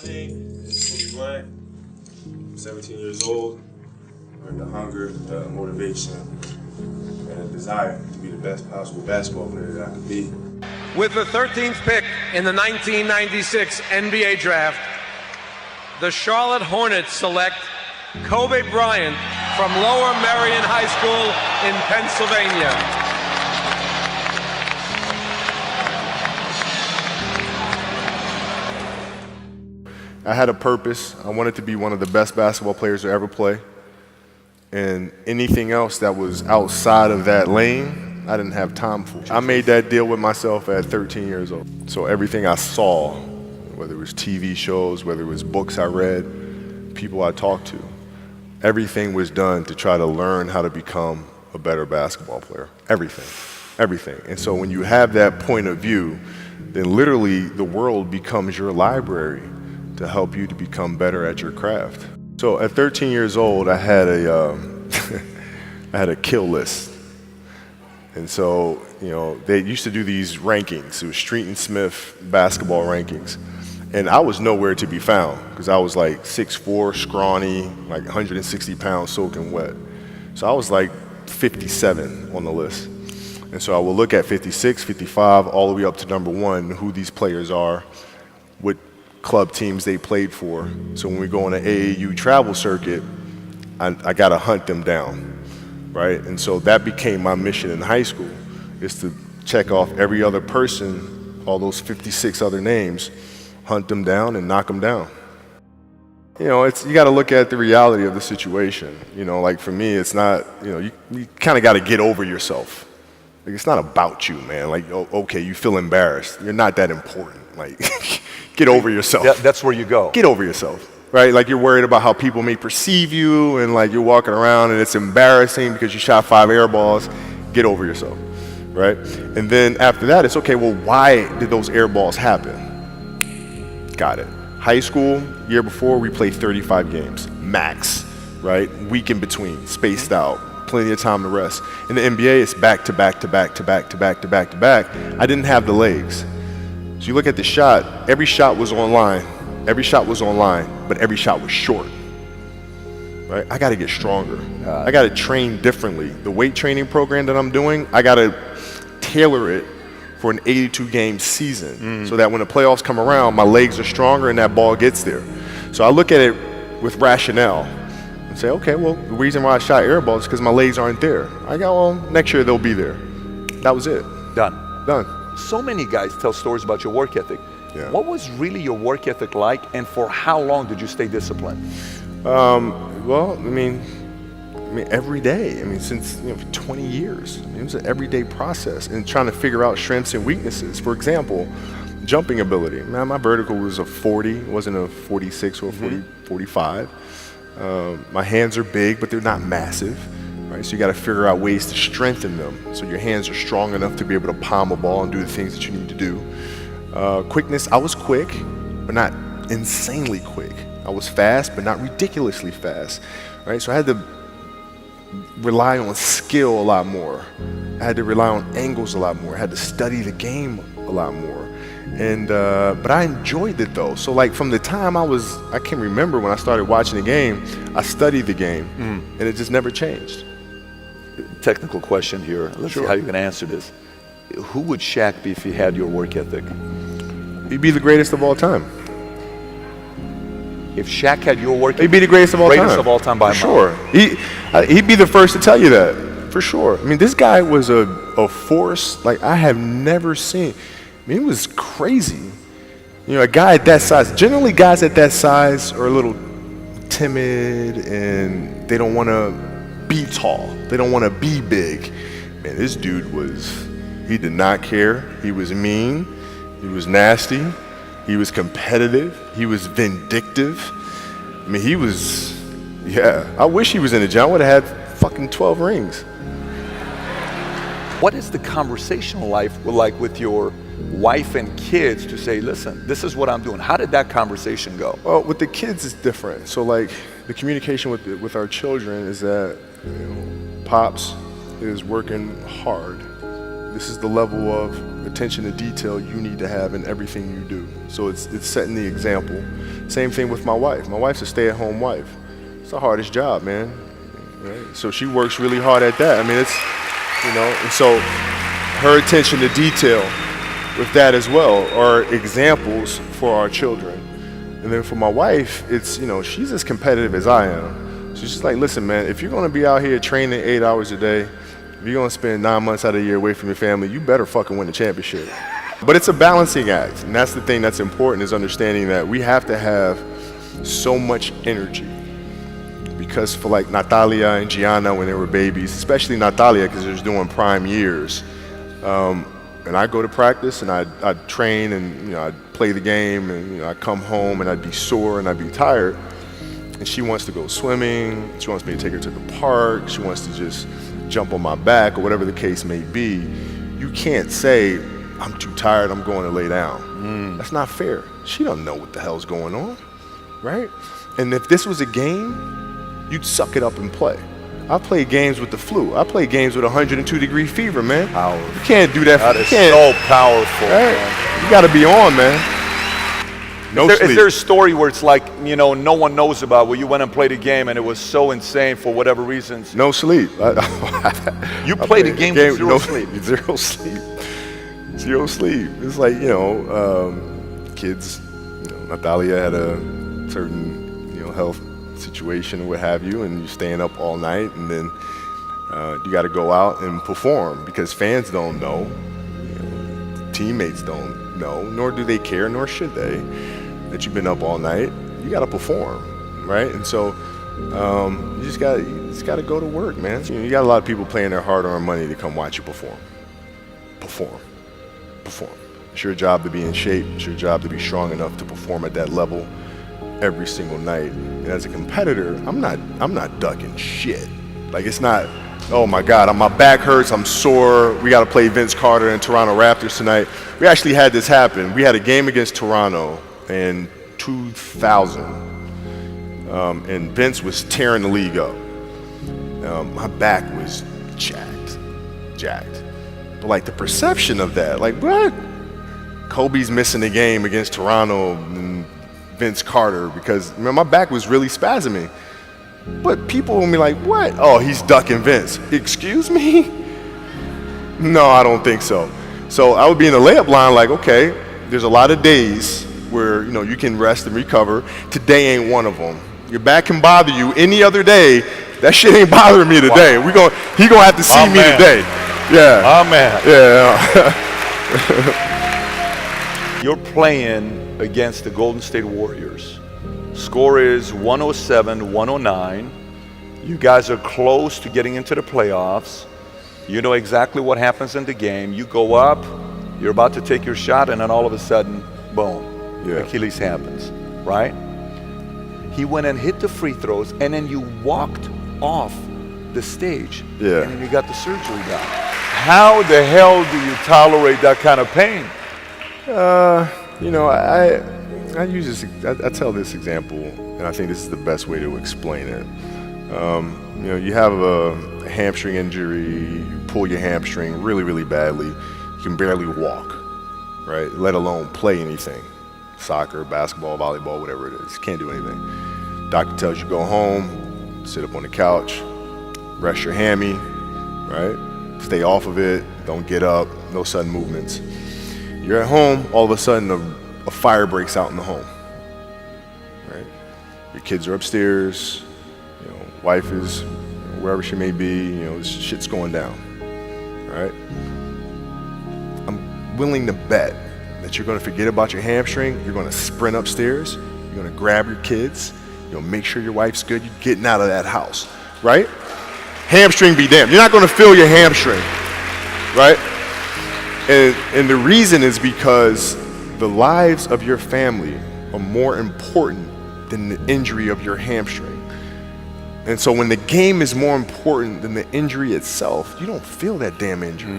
name is Kobe Bryant. I'm 17 years old. With the hunger, the motivation, and the desire to be the best possible basketball player that I could be. With the 13th pick in the 1996 NBA Draft, the Charlotte Hornets select Kobe Bryant from Lower Merion High School in Pennsylvania. I had a purpose. I wanted to be one of the best basketball players to ever play. And anything else that was outside of that lane, I didn't have time for. I made that deal with myself at 13 years old. So everything I saw, whether it was TV shows, whether it was books I read, people I talked to, everything was done to try to learn how to become a better basketball player. Everything. And so when you have that point of view, then literally the world becomes your library to help you to become better at your craft. So at 13 years old, I had a I had a kill list. And so, you know, they used to do these rankings. It was Street and Smith basketball rankings. And I was nowhere to be found because I was like 6'4", scrawny, like 160 pounds soaking wet. So I was like 57 on the list. And so I will look at 56, 55, all the way up to number 1, who these players are, what club teams they played for. So when we go on an AAU travel circuit, I got to hunt them down, right? And so that became my mission in high school, is to check off every other person, all those 56 other names, hunt them down and knock them down. You know, you got to look at the reality of the situation. You know, like for me, it's not, you know, you kind of got to get over yourself. Like, it's not about you, man. Like, okay, you feel embarrassed. You're not that important. Like, get over yourself. Yeah, that's where you go. Get over yourself, right? Like, you're worried about how people may perceive you, and like you're walking around and it's embarrassing because you shot 5 air balls. Get over yourself, right? And then after that, it's okay, well, why did those air balls happen? Got it. High school, year before, we played 35 games, max, right? Week in between, spaced out. Plenty of time to rest. In the NBA, it's back to back to back to back to back to back to back. I didn't have the legs. So you look at the shot, every shot was online. Every shot was online, but every shot was short. Right? I got to get stronger. I got to train differently. The weight training program that I'm doing, I got to tailor it for an 82-game season so that when the playoffs come around, my legs are stronger and that ball gets there. So I look at it with rationale. And say, okay, well, the reason why I shot air balls is because my legs aren't there. I go, well, next year they'll be there. That was it. Done. So many guys tell stories about your work ethic. Yeah. What was really your work ethic like, and for how long did you stay disciplined? Well, I mean, every day. I mean, since for 20 years. I mean, it was an everyday process and trying to figure out strengths and weaknesses. For example, jumping ability. Man, my vertical was a 40, it wasn't a 46 or a 45. My hands are big, but they're not massive, right? So you got to figure out ways to strengthen them so your hands are strong enough to be able to palm a ball and do the things that you need to do. Quickness, I was quick, but not insanely quick. I was fast, but not ridiculously fast, right? So I had to rely on skill a lot more. I had to rely on angles a lot more. I had to study the game a lot more. And but I enjoyed it though. So like from the time I can remember when I started watching the game, I studied the game, and it just never changed. Technical question here. Let's see how you can answer this. Who would Shaq be if he had your work ethic? He'd be the greatest of all time. If Shaq had your work ethic, he'd be the greatest of all time. Greatest of all time by a mile. Sure. He'd be the first to tell you that, for sure. I mean, this guy was a force like I have never seen. I mean, it was crazy. You know, a guy at that size, generally guys at that size are a little timid and they don't want to be tall. They don't want to be big. Man, this dude he did not care. He was mean. He was nasty. He was competitive. He was vindictive. I mean, I wish he was in the gym. I would have had fucking 12 rings. What is the conversational life like with your wife and kids to say, listen, this is what I'm doing? How did that conversation go? Well, with the kids, it's different. So like the communication with our children is that Pops is working hard. This is the level of attention to detail you need to have in everything you do. So it's setting the example. Same thing with my wife. My wife's a stay-at-home wife. It's the hardest job, man. Right? So she works really hard at that. I mean, it's, and so her attention to detail with that as well are examples for our children. And then for my wife, it's, she's as competitive as I am. So she's just like, listen, man, if you're going to be out here training 8 hours a day, if you're going to spend 9 months out of the year away from your family, you better fucking win the championship. But it's a balancing act. And that's the thing that's important, is understanding that we have to have so much energy. Because for like Natalia and Gianna when they were babies, especially Natalia because they're doing prime years, and I go to practice and I'd train and I'd play the game and I'd come home and I'd be sore and I'd be tired. And she wants to go swimming, she wants me to take her to the park, she wants to just jump on my back or whatever the case may be. You can't say, I'm too tired, I'm going to lay down. That's not fair. She don't know what the hell's going on, right? And if this was a game, you'd suck it up and play. I play games with the flu. I play games with 102-degree fever, man. Powerful. You can't do that. That is so powerful. Right? Man. You got to be on, man. No sleep. Is there a story where it's like, no one knows about, where you went and played a game and it was so insane for whatever reasons? No sleep. You played a game with zero sleep. Zero sleep. Zero sleep. It's like, kids, Natalia had a certain, health situation or what have you, and you're staying up all night, and then you got to go out and perform because fans don't know, teammates don't know, nor do they care, nor should they, that you've been up all night. You got to perform, right? And so you just got to go to work, man. You got a lot of people paying their hard-earned money to come watch you perform. It's your job to be in shape. It's your job to be strong enough to perform at that level every single night. And as a competitor, I'm not ducking shit. Like, it's not, oh my God, my back hurts, I'm sore, we got to play Vince Carter and Toronto Raptors tonight. We actually had this happen. We had a game against Toronto in 2000, and Vince was tearing the league up. My back was jacked. But like the perception of that, like, what? Kobe's missing the game against Toronto and Vince Carter because my back was really spasming. But people will be like, what? Oh, he's ducking Vince. Excuse me? No, I don't think so. So I would be in the layup line like, okay, there's a lot of days where you can rest and recover. Today ain't one of them. Your back can bother you any other day. That shit ain't bothering me today. Wow. He gonna have to see me today. Yeah. Amen. Yeah. You're playing against the Golden State Warriors. Score is 107-109. You guys are close to getting into the playoffs. You know exactly what happens in the game. You go up, you're about to take your shot, and then all of a sudden, boom, Achilles happens, right? He went and hit the free throws, and then you walked off the stage, and then you got the surgery done. How the hell do you tolerate that kind of pain? I use this. I tell this example, and I think this is the best way to explain it. You have a hamstring injury, you pull your hamstring really, really badly. You can barely walk, right? Let alone play anything. Soccer, basketball, volleyball, whatever it is. Can't do anything. Doctor tells you go home, sit up on the couch, rest your hammy, right? Stay off of it, don't get up, no sudden movements. You're at home, all of a sudden a fire breaks out in the home, right? Your kids are upstairs, wife is wherever she may be, shit's going down, right? I'm willing to bet that you're gonna forget about your hamstring, you're gonna sprint upstairs, you're gonna grab your kids, make sure your wife's good, you're getting out of that house, right? Hamstring be damned. You're not gonna feel your hamstring, right? And the reason is because the lives of your family are more important than the injury of your hamstring. And so when the game is more important than the injury itself, you don't feel that damn injury.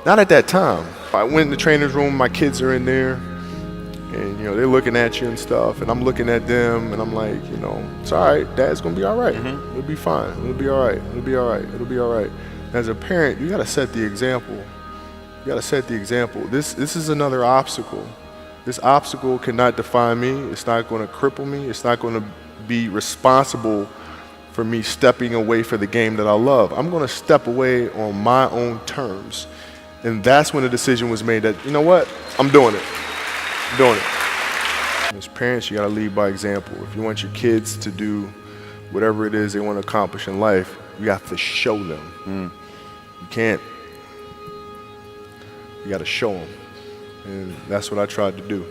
Not at that time. I went in the trainer's room, my kids are in there, and they're looking at you and stuff, and I'm looking at them, and I'm like, it's all right, Dad's gonna be all right. It'll be fine, it'll be all right, it'll be all right, it'll be all right. As a parent, you gotta set the example. You got to set the example. This is another obstacle. This obstacle cannot define me. It's not going to cripple me. It's not going to be responsible for me stepping away for the game that I love. I'm going to step away on my own terms. And that's when the decision was made that, you know what, I'm doing it. I'm doing it. As parents, you got to lead by example. If you want your kids to do whatever it is they want to accomplish in life, you have to show them. You can't. You got to show them. And that's what I tried to do.